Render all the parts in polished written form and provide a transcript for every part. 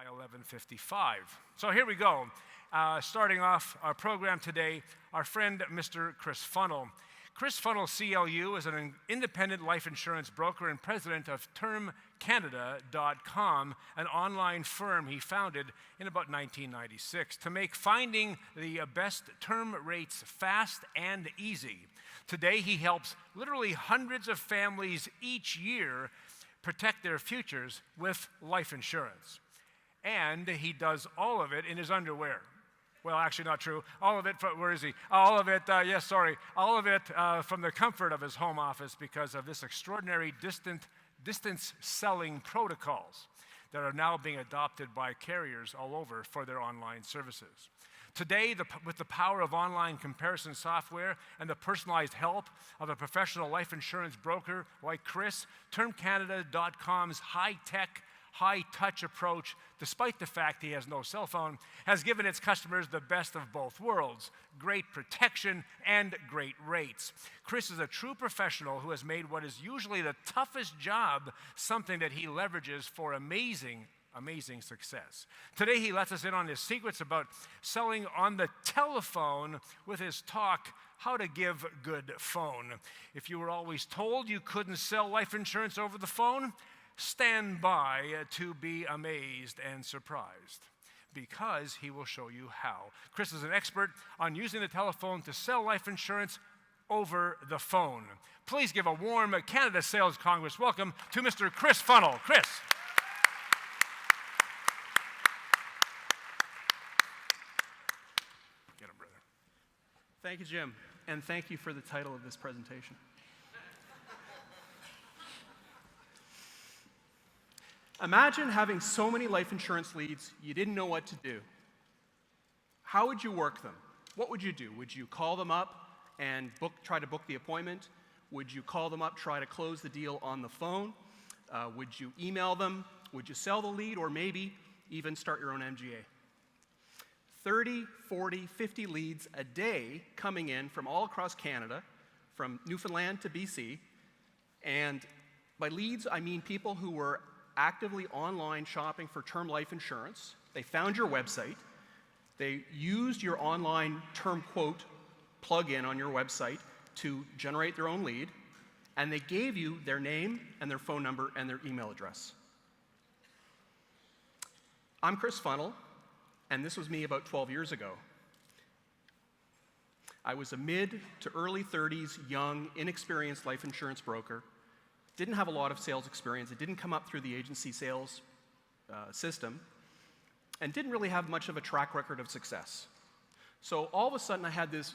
11:55. So here we go. Starting off our program today, our friend Mr. Chris Funnell. Chris Funnell, CLU, is an independent life insurance broker and president of TermCanada.com, an online firm he founded in about 1996 to make finding the best term rates fast and easy. Today, he helps literally hundreds of families each year protect their futures with life insurance. And he does all of it in his underwear. Well, actually not true. All of it, where is he? All of it, all of it from the comfort of his home office because of this extraordinary distance selling protocols that are now being adopted by carriers all over for their online services. Today, with the power of online comparison software and the personalized help of a professional life insurance broker like Chris, TermCanada.com's high-tech, high-touch approach, despite the fact he has no cell phone, has given its customers the best of both worlds, great protection and great rates. Chris is a true professional who has made what is usually the toughest job something that he leverages for amazing success. Today he lets us in on his secrets about selling on the telephone with his talk, How to Give Good Phone. If you were always told you couldn't sell life insurance over the phone, stand by to be amazed and surprised, because he will show you how. Chris is an expert on using the telephone to sell life insurance over the phone. Please give a warm Canada Sales Congress welcome to Mr. Chris Funnell. Chris. Get him, brother. Thank you, Jim, and thank you for the title of this presentation. Imagine having so many life insurance leads you didn't know what to do. How would you work them? What would you do? Would you call them up and try to book the appointment? Would you call them up, try to close the deal on the phone? Would you email them? Would you sell the lead, or maybe even start your own MGA? 30, 40, 50 leads a day coming in from all across Canada, from Newfoundland to BC. And by leads, I mean people who were actively online shopping for term life insurance. They found your website. They used your online term quote plugin on your website to generate their own lead, and they gave you their name and their phone number and their email address. I'm Chris Funnell, and this was me about 12 years ago. I was a mid to early 30s, young, inexperienced life insurance broker. Didn't have a lot of sales experience. It didn't come up through the agency sales system, and didn't really have much of a track record of success. So all of a sudden I had this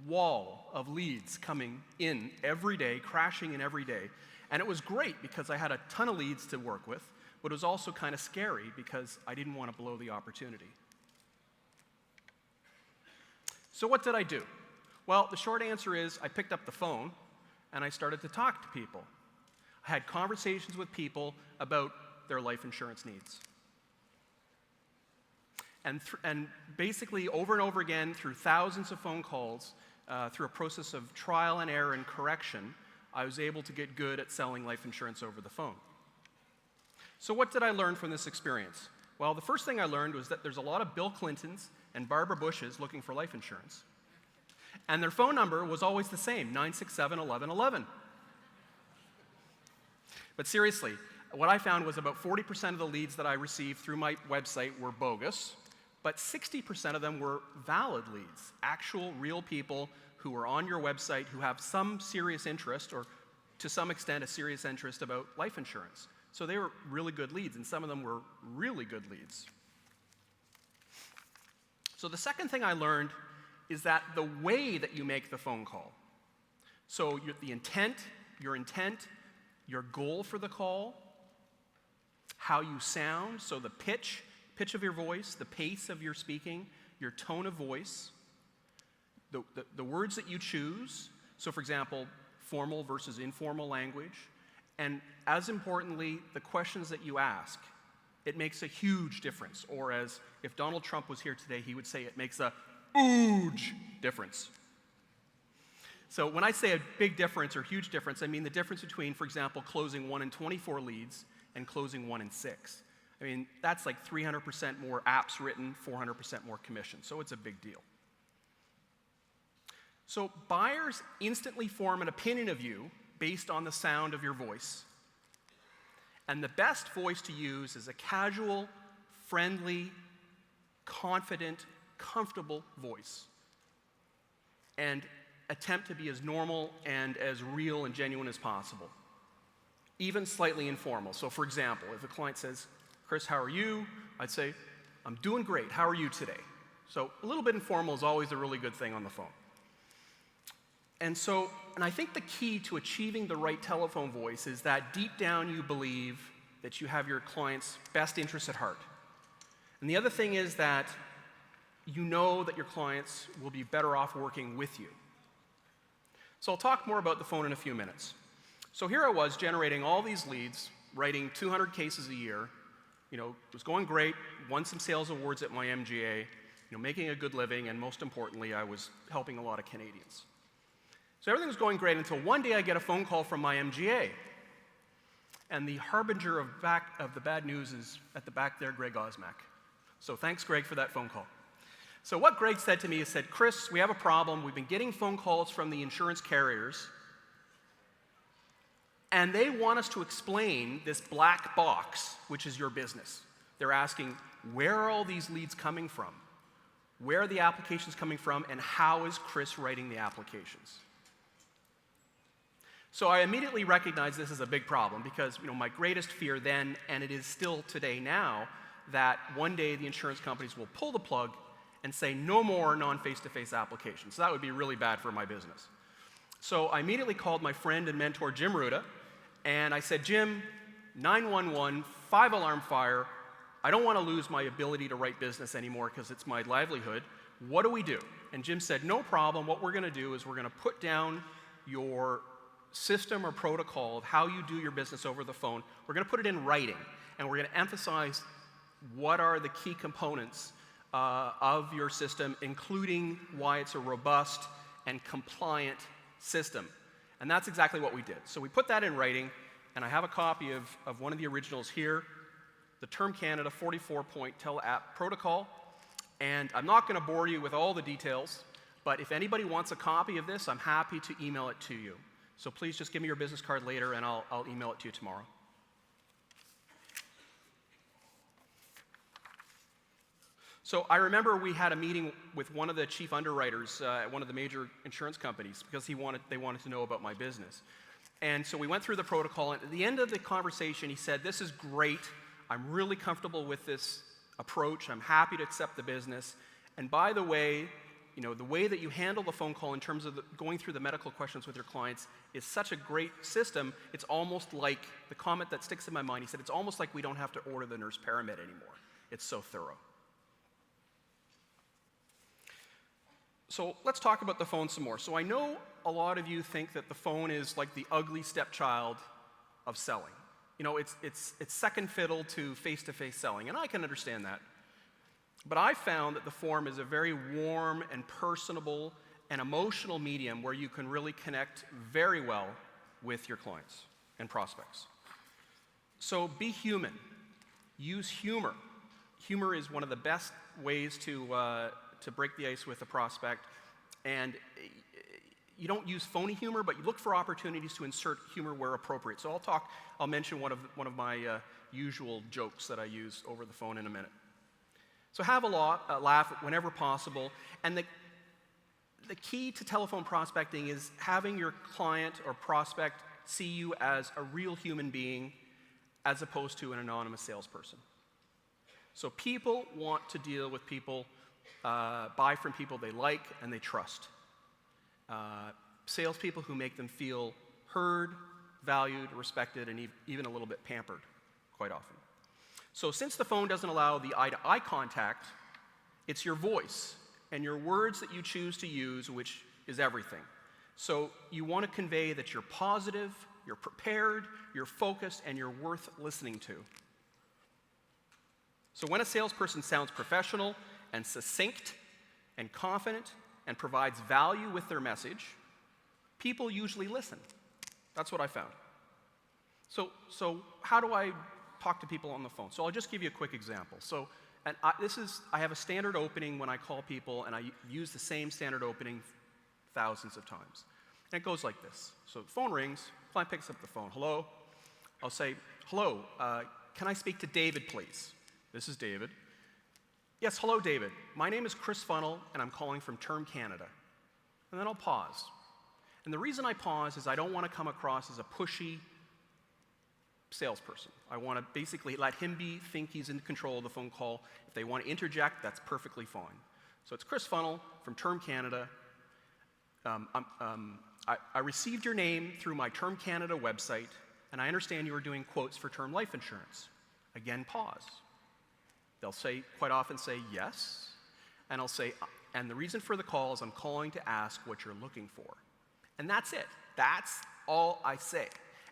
wall of leads coming in every day, crashing in every day. And it was great because I had a ton of leads to work with, but it was also kind of scary because I didn't want to blow the opportunity. So what did I do? Well, the short answer is I picked up the phone and I started to talk to people. I had conversations with people about their life insurance needs. And basically, over and over again, through thousands of phone calls, through a process of trial and error and correction, I was able to get good at selling life insurance over the phone. So what did I learn from this experience? Well, the first thing I learned was that there's a lot of Bill Clintons and Barbara Bushes looking for life insurance. And their phone number was always the same, 967-1111. But seriously, what I found was about 40% of the leads that I received through my website were bogus, but 60% of them were valid leads, actual, real people who were on your website who have some serious interest, or to some extent a serious interest about life insurance. So they were really good leads, and some of them were really good leads. So the second thing I learned is that the way that you make the phone call, so your intent, your goal for the call, how you sound, so the pitch of your voice, the pace of your speaking, your tone of voice, the words that you choose, so for example, formal versus informal language, and as importantly, the questions that you ask. It makes a huge difference, or as if Donald Trump was here today, he would say it makes a huge difference. So when I say a big difference or huge difference, I mean the difference between, for example, closing 1 in 24 leads and closing 1 in 6. I mean, that's like 300% more apps written, 400% more commission, so it's a big deal. So buyers instantly form an opinion of you based on the sound of your voice. And the best voice to use is a casual, friendly, confident, comfortable voice. And attempt to be as normal and as real and genuine as possible. Even slightly informal. So for example, if a client says, "Chris, how are you?" I'd say, "I'm doing great. How are you today?" So a little bit informal is always a really good thing on the phone. And I think the key to achieving the right telephone voice is that deep down you believe that you have your client's best interests at heart. And the other thing is that you know that your clients will be better off working with you. So I'll talk more about the phone in a few minutes. So here I was generating all these leads, writing 200 cases a year. You know, it was going great, won some sales awards at my MGA, making a good living, and most importantly, I was helping a lot of Canadians. So everything was going great until one day I get a phone call from my MGA. And the harbinger of the bad news is at the back there, Greg Osmack. So thanks, Greg, for that phone call. So what Greg said to me is, "Chris, we have a problem. We've been getting phone calls from the insurance carriers, and they want us to explain this black box, which is your business. They're asking, where are all these leads coming from? Where are the applications coming from, and how is Chris writing the applications?" So I immediately recognized this as a big problem because my greatest fear then, and it is still today now, that one day the insurance companies will pull the plug and say no more non-face-to-face applications. So that would be really bad for my business. So I immediately called my friend and mentor, Jim Ruda, and I said, "Jim, 911, 5-alarm fire. I don't want to lose my ability to write business anymore because it's my livelihood. What do we do?" And Jim said, "No problem. What we're going to do is we're going to put down your system or protocol of how you do your business over the phone. We're going to put it in writing, and we're going to emphasize what are the key components of your system, including why it's a robust and compliant system." And that's exactly what we did. So we put that in writing, and I have a copy of one of the originals here, the Term Canada 44-point tele-app protocol. And I'm not going to bore you with all the details, but if anybody wants a copy of this, I'm happy to email it to you. So please just give me your business card later, and I'll email it to you tomorrow. So I remember we had a meeting with one of the chief underwriters at one of the major insurance companies because they wanted to know about my business. And so we went through the protocol, and at the end of the conversation, he said, "This is great. I'm really comfortable with this approach. I'm happy to accept the business. And by the way, the way that you handle the phone call in terms of going through the medical questions with your clients is such a great system, it's almost like," the comment that sticks in my mind, he said, "it's almost like we don't have to order the nurse paramed anymore. It's so thorough." So let's talk about the phone some more. So I know a lot of you think that the phone is like the ugly stepchild of selling. It's second fiddle to face-to-face selling, and I can understand that. But I found that the phone is a very warm and personable and emotional medium where you can really connect very well with your clients and prospects. So be human. Use humor. Humor is one of the best ways to break the ice with a prospect. And you don't use phony humor, but you look for opportunities to insert humor where appropriate. So I'll mention one of my usual jokes that I use over the phone in a minute. So have a laugh whenever possible. And the key to telephone prospecting is having your client or prospect see you as a real human being as opposed to an anonymous salesperson. So people want to deal with people, buy from people they like and they trust. Salespeople who make them feel heard, valued, respected, and even a little bit pampered quite often. So since the phone doesn't allow the eye-to-eye contact, it's your voice and your words that you choose to use, which is everything. So you want to convey that you're positive, you're prepared, you're focused, and you're worth listening to. So when a salesperson sounds professional and succinct and confident and provides value with their message, people usually listen. That's what I found. So how do I talk to people on the phone. So I'll just give you a quick example. So, I have a standard opening when I call people, and I use the same standard opening thousands of times. And it goes like this. So the phone rings, client picks up the phone. Hello? I'll say, hello, can I speak to David, please? This is David. Yes, hello, David. My name is Chris Funnell, and I'm calling from Term Canada. And then I'll pause. And the reason I pause is I don't want to come across as a pushy salesperson. I want to basically let him think he's in control of the phone call. If they want to interject, that's perfectly fine. So it's Chris Funnell from Term Canada. I received your name through my Term Canada website, and I understand you are doing quotes for term life insurance. Again, pause. They'll quite often say yes, and I'll say, and the reason for the call is I'm calling to ask what you're looking for. And that's it. That's all I say.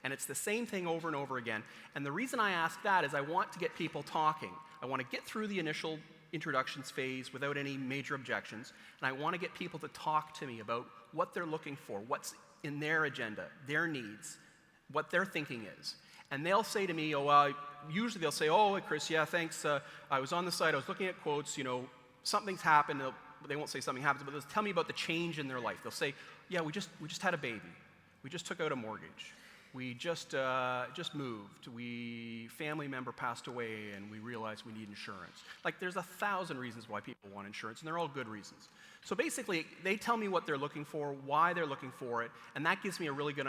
And it's the same thing over and over again. And the reason I ask that is I want to get people talking. I want to get through the initial introductions phase without any major objections. And I want to get people to talk to me about what they're looking for, what's in their agenda, their needs, what their thinking is. And they'll say to me, usually they'll say, oh, Chris, yeah, thanks. I was on the site, I was looking at quotes, something's happened. They won't say something happens, but they'll tell me about the change in their life. They'll say, yeah, we just had a baby. We just took out a mortgage. We just moved. Family member passed away, and we realized we need insurance. Like, there's 1,000 reasons why people want insurance, and they're all good reasons. So basically, they tell me what they're looking for, why they're looking for it, and that gives me a really good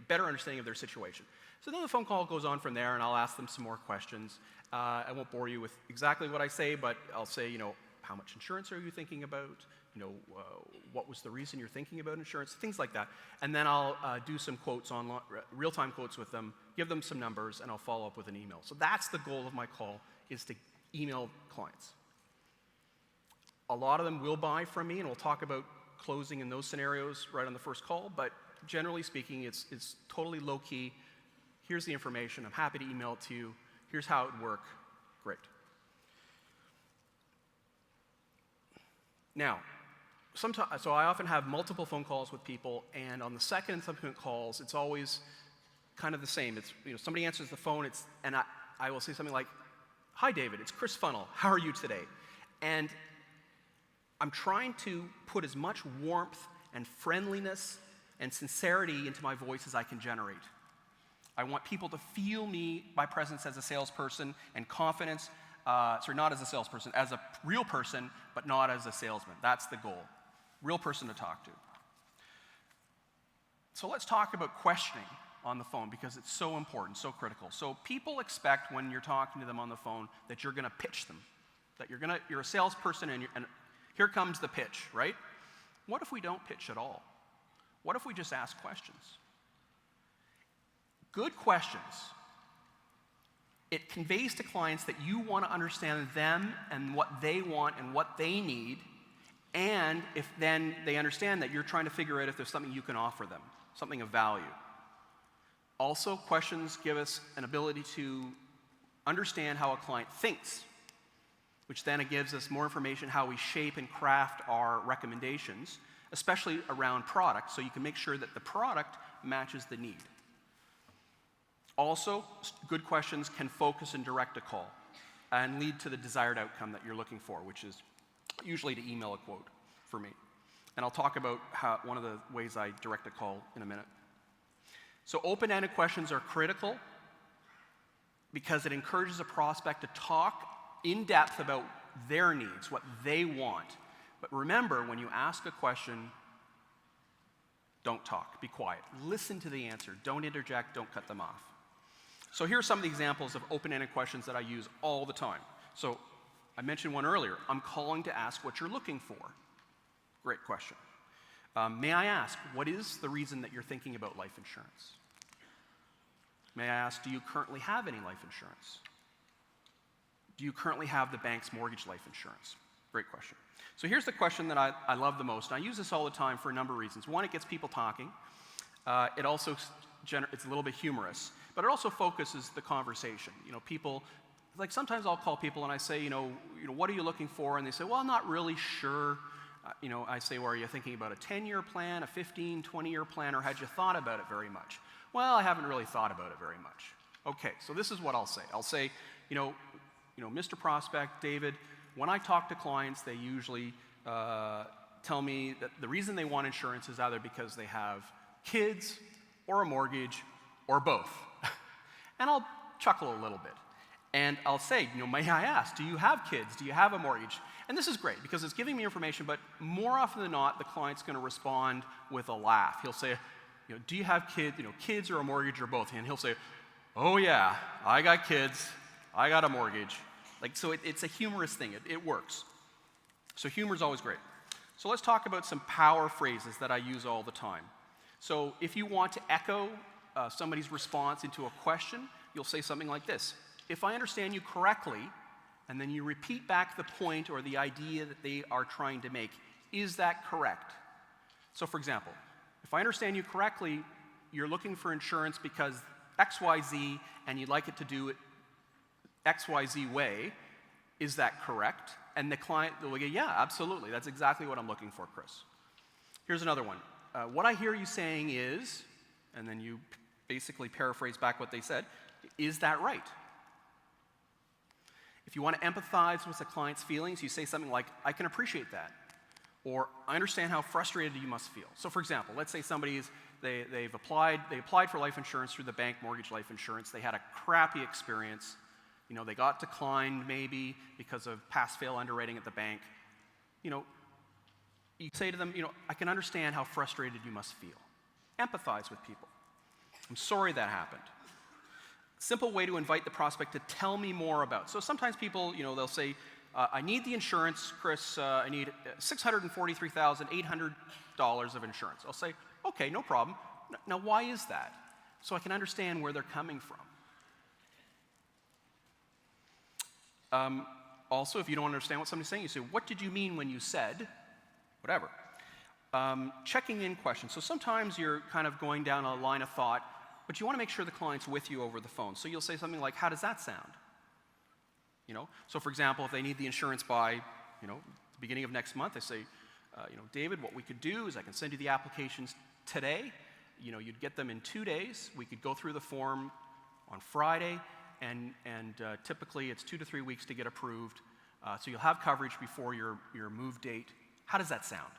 better understanding of their situation. So then the phone call goes on from there, and I'll ask them some more questions. I won't bore you with exactly what I say, but I'll say, how much insurance are you thinking about? What was the reason you're thinking about insurance? Things like that. And then I'll do some quotes real-time quotes with them, give them some numbers, and I'll follow up with an email. So that's the goal of my call, is to email clients. A lot of them will buy from me, and we'll talk about closing in those scenarios right on the first call, but generally speaking, it's totally low-key. Here's the information. I'm happy to email it to you. Here's how it would work. Great. Now, so I often have multiple phone calls with people, and on the second and subsequent calls, it's always kind of the same. It's, somebody answers the phone, and I will say something like, hi, David, it's Chris Funnell. How are you today? And I'm trying to put as much warmth and friendliness and sincerity into my voice as I can generate. I want people to feel my presence as a salesperson and confidence. Not as a salesperson, as a real person, but not as a salesman. That's the goal. Real person to talk to. So let's talk about questioning on the phone, because it's so important, so critical. So people expect when you're talking to them on the phone that you're going to pitch them, that you're a salesperson, and here comes the pitch, right? What if we don't pitch at all? What if we just ask questions? Good questions. It conveys to clients that you want to understand them and what they want and what they need, and if then they understand that you're trying to figure out if there's something you can offer them, something of value. Also, questions give us an ability to understand how a client thinks, which then gives us more information how we shape and craft our recommendations, especially around product, so you can make sure that the product matches the need. Also, good questions can focus and direct a call and lead to the desired outcome that you're looking for, which is usually to email a quote for me. And I'll talk about one of the ways I direct a call in a minute. So open-ended questions are critical because it encourages a prospect to talk in depth about their needs, what they want. But remember, when you ask a question, don't talk, be quiet. Listen to the answer, don't interject, don't cut them off. So here are some of the examples of open-ended questions that I use all the time. So I mentioned one earlier. I'm calling to ask what you're looking for. Great question. May I ask, what is the reason that you're thinking about life insurance? May I ask, do you currently have any life insurance? Do you currently have the bank's mortgage life insurance? Great question. So here's the question that I love the most. And I use this all the time for a number of reasons. One, it gets people talking. It also it's a little bit humorous, but it also focuses the conversation. People, like sometimes I'll call people and I say, what are you looking for? And they say, well, I'm not really sure. I say, well, are you thinking about a 10-year plan, a 15, 20-year plan, or had you thought about it very much? Well, I haven't really thought about it very much. Okay, so this is what I'll say. I'll say, Mr. Prospect, David, when I talk to clients, they usually tell me that the reason they want insurance is either because they have kids or a mortgage or both. And I'll chuckle a little bit. And I'll say, may I ask, do you have kids? Do you have a mortgage? And this is great because it's giving me information, but more often than not, the client's going to respond with a laugh. He'll say, do you have kids, kids or a mortgage or both? And he'll say, oh yeah, I got kids, I got a mortgage. So it's a humorous thing, it works. So humor's always great. So let's talk about some power phrases that I use all the time. So if you want to echo somebody's response into a question, you'll say something like this. If I understand you correctly, and then you repeat back the point or the idea that they are trying to make, is that correct? So for example, if I understand you correctly, you're looking for insurance because XYZ, and you'd like it to do it XYZ way, is that correct? And the client will go, yeah, absolutely, that's exactly what I'm looking for, Chris. Here's another one. What I hear you saying is, and then you basically paraphrase back what they said, is that right? If you want to empathize with the client's feelings, you say something like, I can appreciate that. Or, I understand how frustrated you must feel. So for example, let's say they applied for life insurance through the bank mortgage life insurance. They had a crappy experience. They got declined maybe because of pass-fail underwriting at the bank. You say to them, I can understand how frustrated you must feel. Empathize with people. I'm sorry that happened. Simple way to invite the prospect to tell me more about. So sometimes people, they'll say, I need the insurance, Chris, I need $643,800 of insurance. I'll say, okay, no problem. Now why is that? So I can understand where they're coming from. Also, if you don't understand what somebody's saying, you say, what did you mean when you said, whatever. Checking in questions. So sometimes you're kind of going down a line of thought, but you want to make sure the client's with you over the phone. So you'll say something like, how does that sound? So for example, if they need the insurance by, the beginning of next month, they say, David, what we could do is I can send you the applications today. You'd get them in 2 days. We could go through the form on Friday, and typically it's 2 to 3 weeks to get approved. So you'll have coverage before your move date. How does that sound?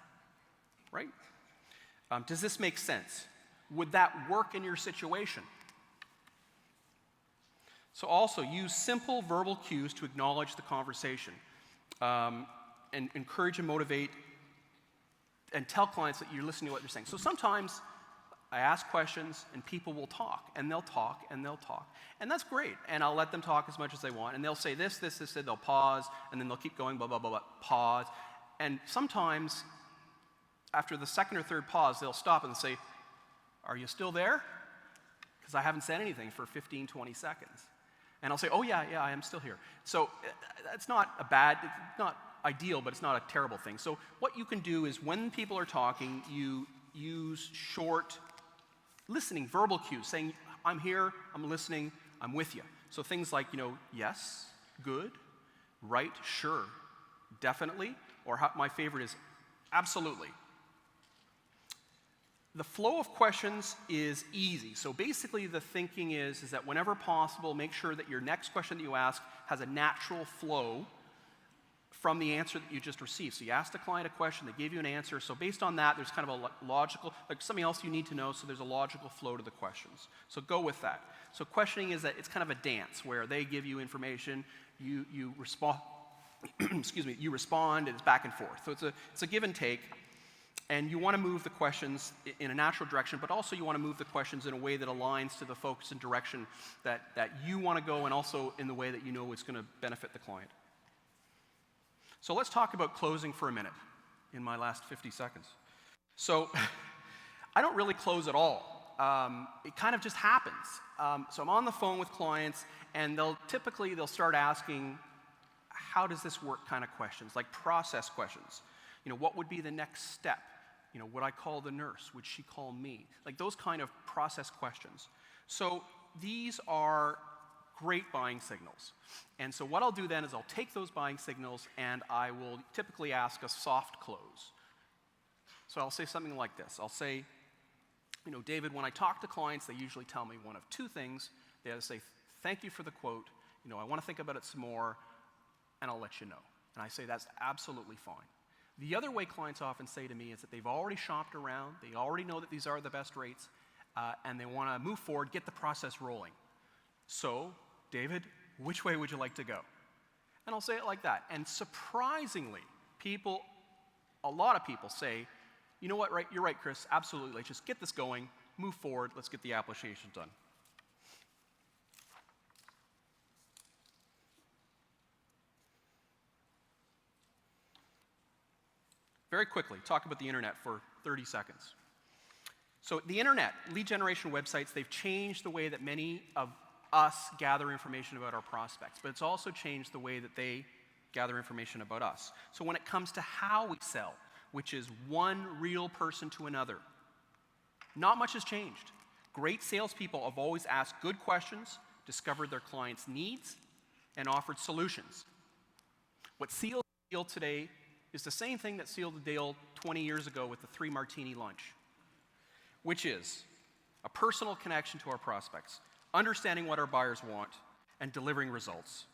Right? Does this make sense? Would that work in your situation? So also, use simple verbal cues to acknowledge the conversation, and encourage and motivate, and tell clients that you're listening to what they're saying. So sometimes I ask questions, and people will talk, and they'll talk, and they'll talk. And that's great, and I'll let them talk as much as they want, and they'll say this, they'll pause, and then they'll keep going, blah, blah, blah, blah, pause. And sometimes, after the second or third pause, they'll stop and say, are you still there? Because I haven't said anything for 15, 20 seconds. And I'll say, oh yeah, I am still here. So it's not ideal, but it's not a terrible thing. So what you can do is when people are talking, you use short listening, verbal cues, saying, I'm here, I'm listening, I'm with you. So things like, yes, good, right, sure, definitely, or my favorite is absolutely. The flow of questions is easy. So basically the thinking is that whenever possible, make sure that your next question that you ask has a natural flow from the answer that you just received. So you asked the client a question, they gave you an answer. So based on that, there's kind of a logical, like something else you need to know, so there's a logical flow to the questions. So go with that. So questioning is that it's kind of a dance where they give you information, you respond, excuse me, you respond, and it's back and forth. So it's a give and take. And you want to move the questions in a natural direction, but also you want to move the questions in a way that aligns to the focus and direction that you want to go, and also in the way that you know it's going to benefit the client. So let's talk about closing for a minute in my last 50 seconds. So I don't really close at all. It kind of just happens. So I'm on the phone with clients, and they'll start asking, how does this work kind of questions, like process questions. What would be the next step? Would I call the nurse? Would she call me? Like those kind of process questions. So these are great buying signals. And so what I'll do then is I'll take those buying signals and I will typically ask a soft close. So I'll say something like this. I'll say, David, when I talk to clients, they usually tell me one of two things. They either say, thank you for the quote, I want to think about it some more, and I'll let you know. And I say that's absolutely fine. The other way clients often say to me is that they've already shopped around, they already know that these are the best rates, and they want to move forward, get the process rolling. So, David, which way would you like to go? And I'll say it like that. And surprisingly, a lot of people say, you know what, right, you're right, Chris, absolutely, let's just get this going, move forward, let's get the application done. Very quickly, talk about the internet for 30 seconds. So the internet, lead generation websites, they've changed the way that many of us gather information about our prospects, but it's also changed the way that they gather information about us. So when it comes to how we sell, which is one real person to another, not much has changed. Great salespeople have always asked good questions, discovered their clients' needs, and offered solutions. What seals the deal today is the same thing that sealed the deal 20 years ago with the 3-martini lunch, which is a personal connection to our prospects, understanding what our buyers want, and delivering results.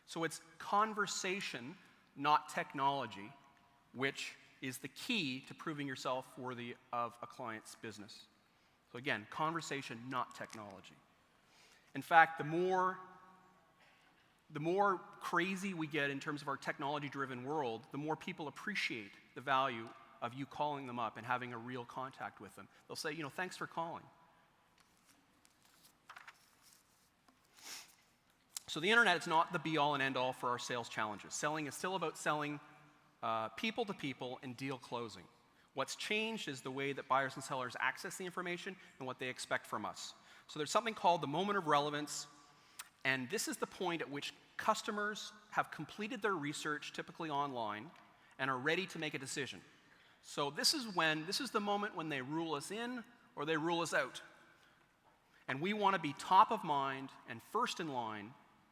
So it's conversation, not technology, which is the key to proving yourself worthy of a client's business. So again, conversation, not technology. In fact, the more crazy we get in terms of our technology-driven world, the more people appreciate the value of you calling them up and having a real contact with them. They'll say, thanks for calling. So the internet is not the be-all and end-all for our sales challenges. Selling is still about selling people to people and deal closing. What's changed is the way that buyers and sellers access the information and what they expect from us. So there's something called the moment of relevance, and this is the point at which customers have completed their research, typically online, and are ready to make a decision. So this is the moment when they rule us in or they rule us out. And we want to be top of mind and first in line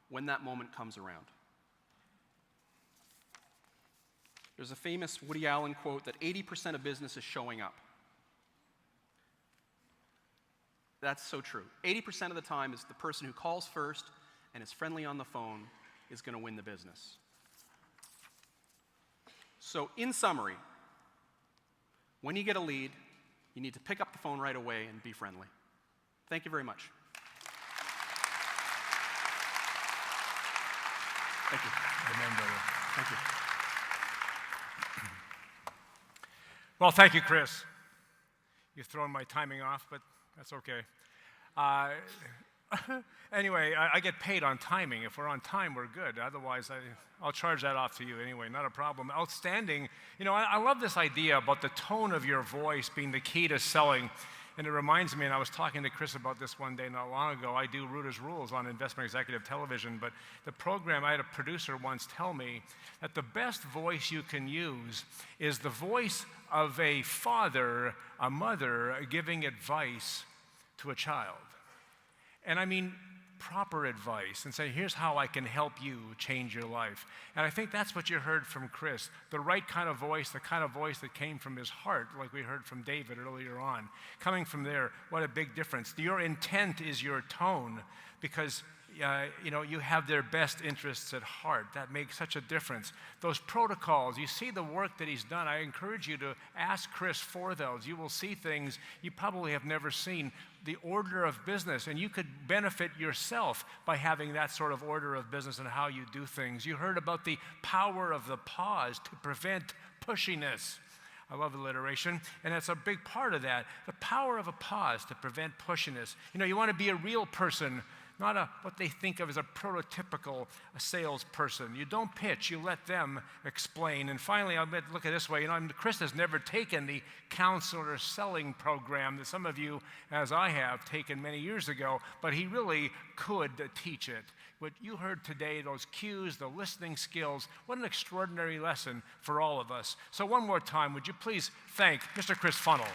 when that moment comes around. There's a famous Woody Allen quote that 80% of business is showing up. That's so true. 80% of the time is the person who calls first and is friendly on the phone is going to win the business. So in summary, when you get a lead, you need to pick up the phone right away and be friendly. Thank you very much. Thank you. Thank you. Well, thank you, Chris. You've thrown my timing off, but that's okay. Anyway, I get paid on timing. If we're on time, we're good. Otherwise, I'll charge that off to you anyway. Not a problem. Outstanding. I love this idea about the tone of your voice being the key to selling. And it reminds me, and I was talking to Chris about this one day not long ago, I do Reuters Rules on investment executive television, but the program, I had a producer once tell me that the best voice you can use is the voice of a father, a mother, giving advice to a child. And I mean proper advice and say, here's how I can help you change your life. And I think that's what you heard from Chris, the right kind of voice, the kind of voice that came from his heart, like we heard from David earlier on. Coming from there, what a big difference. Your intent is your tone because you have their best interests at heart. That makes such a difference. Those protocols, you see the work that he's done. I encourage you to ask Chris for those. You will see things you probably have never seen. The order of business, and you could benefit yourself by having that sort of order of business and how you do things. You heard about the power of the pause to prevent pushiness. I love alliteration, and that's a big part of that. The power of a pause to prevent pushiness. You want to be a real person, not what they think of as a prototypical salesperson. You don't pitch, you let them explain. And finally, I'll look at it this way. Chris has never taken the counselor selling program that some of you, as I have, taken many years ago, but he really could teach it. What you heard today, those cues, the listening skills, what an extraordinary lesson for all of us. So one more time, would you please thank Mr. Chris Funnell.